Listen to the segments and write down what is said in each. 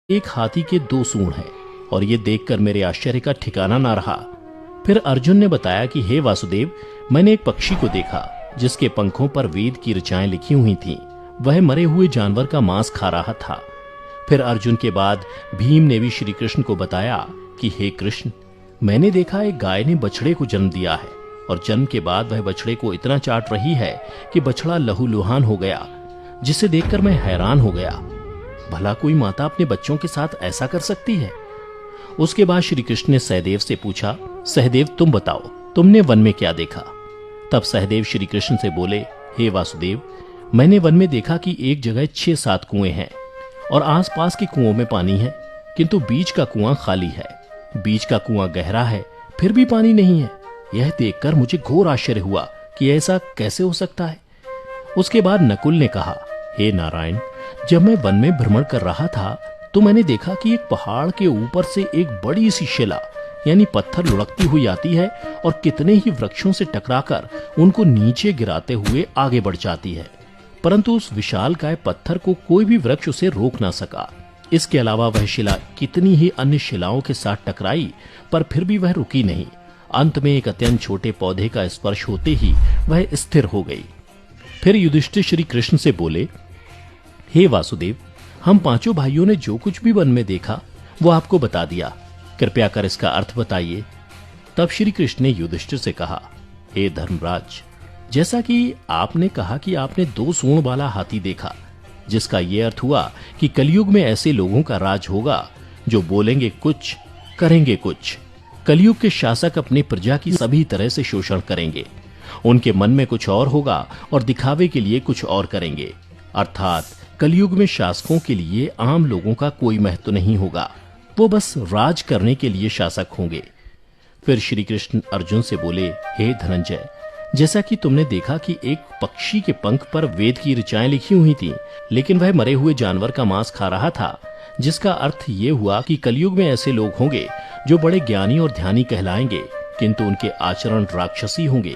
एक हाथी के दो सूंड हैं और ये देखकर मेरे आश्चर्य का ठिकाना ना रहा। फिर अर्जुन ने बताया कि हे वासुदेव, मैंने एक पक्षी को देखा जिसके पंखों पर वेद की ऋचाएं लिखी हुई थीं। वह मरे हुए जानवर का मांस खा रहा था। फिर अर्जुन के बाद भीम ने भी श्री कृष्ण को बताया कि हे कृष्ण, मैंने देखा एक गाय ने बछड़े को जन्म दिया है और जन्म के बाद वह बछड़े को इतना चाट रही है कि बछड़ा लहूलुहान हो गया, जिसे देखकर मैं हैरान हो गया। भला कोई माता अपने बच्चों के साथ ऐसा कर सकती है? उसके बाद श्री कृष्ण ने सहदेव से पूछा, सहदेव तुम बताओ, तुमने वन में क्या देखा? तब सहदेव श्री कृष्ण से बोले, हे वासुदेव, मैंने वन में देखा कि एक जगह 6-7 कुएं हैं और आसपास के कुओं में पानी है, किंतु बीच का कुआं खाली है। बीच का कुआं गहरा है, फिर भी पानी नहीं है। यह देखकर मुझे घोर आश्चर्य हुआ कि ऐसा कैसे हो सकता है। उसके बाद नकुल ने कहा, हे नारायण, जब मैं वन में भ्रमण कर रहा था तो मैंने देखा कि एक पहाड़ के ऊपर से एक बड़ी सी शिला यानी पत्थर लुढ़कती हुई आती है और कितने ही वृक्षों से टकराकर उनको नीचे गिराते हुए आगे बढ़ जाती है, परंतु उस विशालकाय पत्थर को कोई भी वृक्ष उसे रोक ना सका। इसके अलावा वह शिला कितनी ही अन्य शिलाओं के साथ टकराई, पर फिर भी वह रुकी नहीं। अंत में एक अत्यंत छोटे पौधे का स्पर्श होते ही वह स्थिर हो गई। फिर युधिष्ठिर श्री कृष्ण से बोले, हे वासुदेव, हम पांचों भाइयों ने जो कुछ भी वन में देखा वो आपको बता दिया, कृपया कर इसका अर्थ बताइए। तब श्री कृष्ण ने युधिष्ठिर से कहा, हे धर्मराज, जैसा कि आपने कहा कि आपने 2 सूंड वाला हाथी देखा, जिसका यह अर्थ हुआ कि कलयुग में ऐसे लोगों का राज होगा जो बोलेंगे कुछ, करेंगे कुछ। कलयुग के शासक अपनी प्रजा की सभी तरह से शोषण करेंगे। उनके मन में कुछ और होगा और दिखावे के लिए कुछ और करेंगे। अर्थात कलयुग में शासकों के लिए आम लोगों का कोई महत्व नहीं होगा, वो बस राज करने के लिए शासक होंगे। फिर श्री कृष्ण अर्जुन से बोले, हे धनंजय, जैसा कि तुमने देखा कि एक पक्षी के पंख पर वेद की ऋचाएं लिखी हुई थीं, लेकिन वह मरे हुए जानवर का मांस खा रहा था, जिसका अर्थ ये हुआ कि कलयुग में ऐसे लोग होंगे जो बड़े ज्ञानी और ध्यानी कहलाएंगे, किंतु उनके आचरण राक्षसी होंगे।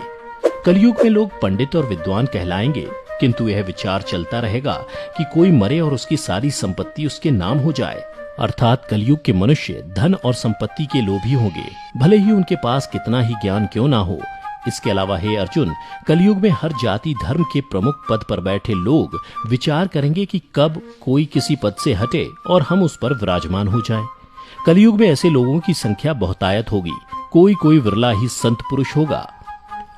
कलयुग में लोग पंडित और विद्वान कहलाएंगे, किंतु यह विचार चलता रहेगा कि कोई मरे और उसकी सारी संपत्ति उसके नाम हो जाए। अर्थात कलयुग के मनुष्य धन और संपत्ति के लोभी होंगे, भले ही उनके पास कितना ही ज्ञान क्यों ना हो। इसके अलावा हे अर्जुन, कलयुग में हर जाति धर्म के प्रमुख पद पर बैठे लोग विचार करेंगे कि कब कोई किसी पद से हटे और हम उस पर विराजमान हो जाएं। कलयुग में ऐसे लोगों की संख्या बहुतायत होगी, कोई कोई विरला ही संत पुरुष होगा।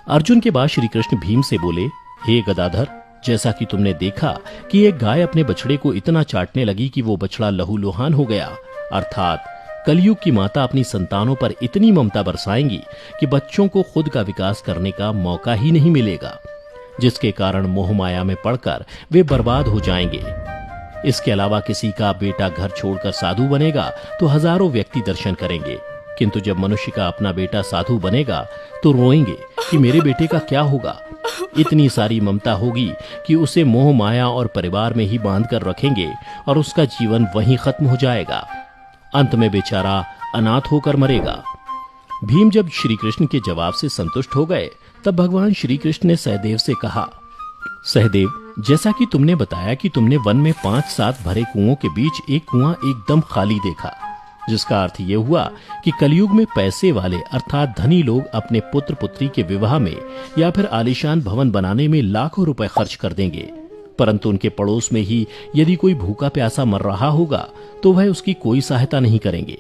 अर्जुन के बाद श्री कृष्ण भीम से बोले, हे गदाधर, जैसा कि तुमने देखा कि एक गाय अपने बछड़े को इतना चाटने लगी कि वो बछड़ा लहूलुहान हो गया, अर्थात कलयुग की माता अपनी संतानों पर इतनी ममता बरसाएंगी कि बच्चों को खुद का विकास करने का मौका ही नहीं मिलेगा, जिसके कारण मोह माया में पड़कर वे बर्बाद हो जाएंगे। इसके अलावा किसी का बेटा घर छोड़कर साधु बनेगा तो हजारों व्यक्ति दर्शन करेंगे, किंतु जब मनुष्य का अपना बेटा साधु बनेगा तो रोएंगे कि मेरे बेटे का क्या होगा। इतनी सारी ममता होगी कि उसे मोह माया और परिवार में ही बांध कर रखेंगे और उसका जीवन वहीं खत्म हो जाएगा। अंत में बेचारा अनाथ होकर मरेगा। भीम जब श्री कृष्ण के जवाब से संतुष्ट हो गए, तब भगवान श्री कृष्ण ने सहदेव से कहा, सहदेव, जैसा कि तुमने बताया कि तुमने वन में 5-7 भरे कुओं के बीच एक कुआं एकदम खाली देखा, जिसका अर्थ ये हुआ कि कलयुग में पैसे वाले अर्थात धनी लोग अपने पुत्र पुत्री के विवाह में या फिर आलीशान भवन बनाने में लाखों रुपए खर्च कर देंगे, परंतु उनके पड़ोस में ही यदि कोई भूखा प्यासा मर रहा होगा तो वह उसकी कोई सहायता नहीं करेंगे।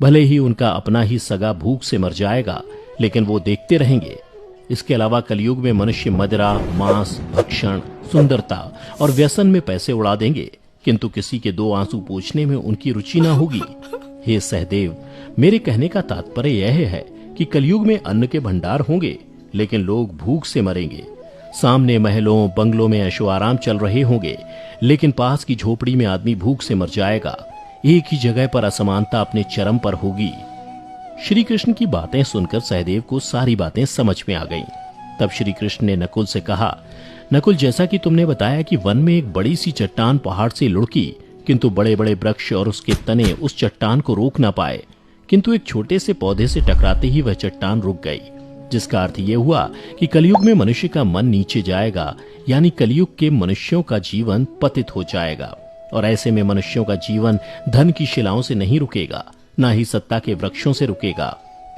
भले ही उनका अपना ही सगा भूख से मर जाएगा, लेकिन वो देखते रहेंगे। इसके अलावा कलयुग में मनुष्य मदिरा, मांस, भक्षण, सुंदरता और व्यसन में पैसे उड़ा देंगे, किंतु किसी के 2 आंसू पोंछने में उनकी रुचि ना होगी। हे सहदेव, मेरे कहने का तात्पर्य यह है कि कलयुग में अन्न के भंडार होंगे, लेकिन लोग भूख से मरेंगे। सामने महलों बंगलों में ऐशो आराम चल रहे होंगे, लेकिन पास की झोपड़ी में आदमी भूख से मर जाएगा। एक ही जगह पर असमानता अपने चरम पर होगी। श्री कृष्ण की बातें सुनकर सहदेव को सारी बातें समझ में आ गईं। तब श्री कृष्ण ने नकुल से कहा, नकुल, जैसा कि तुमने बताया कि वन में एक बड़ी सी चट्टान पहाड़ से लुढ़की, किंतु बड़े बड़े वृक्ष और उसके तने उस चट्टान को रोक ना पाए, किंतु एक छोटे से पौधे से टकराते ही वह चट्टान रुक गई, जिसका अर्थ यह हुआ कि कलयुग में मनुष्य का मन नीचे जाएगा, यानी कलयुग के मनुष्यों का जीवन पतित हो जाएगा और ऐसे में मनुष्यों का जीवन धन की शिलाओं से नहीं रुकेगा, ना ही सत्ता के वृक्षों से रुकेगा,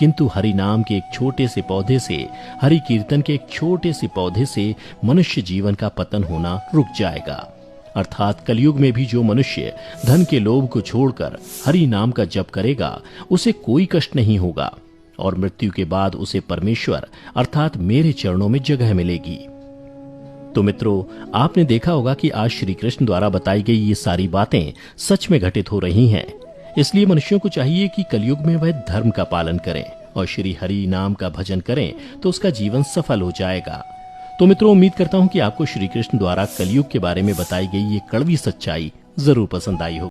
किंतु हरि नाम के एक छोटे से पौधे से, हरि कीर्तन के एक छोटे से पौधे से मनुष्य जीवन का पतन होना रुक जाएगा। अर्थात कलयुग में भी जो मनुष्य धन के लोभ को छोड़कर हरि नाम का जप करेगा उसे कोई कष्ट नहीं होगा और मृत्यु के बाद उसे परमेश्वर अर्थात मेरे चरणों में जगह मिलेगी। तो मित्रों, आपने देखा होगा कि आज श्री कृष्ण द्वारा बताई गई ये सारी बातें सच में घटित हो रही हैं। इसलिए मनुष्यों को चाहिए कि कलयुग में वह धर्म का पालन करें और श्री हरि नाम का भजन करें तो उसका जीवन सफल हो जाएगा। तो मित्रों, उम्मीद करता हूं कि आपको श्री कृष्ण द्वारा कलयुग के बारे में बताई गई ये कड़वी सच्चाई जरूर पसंद आई होगी।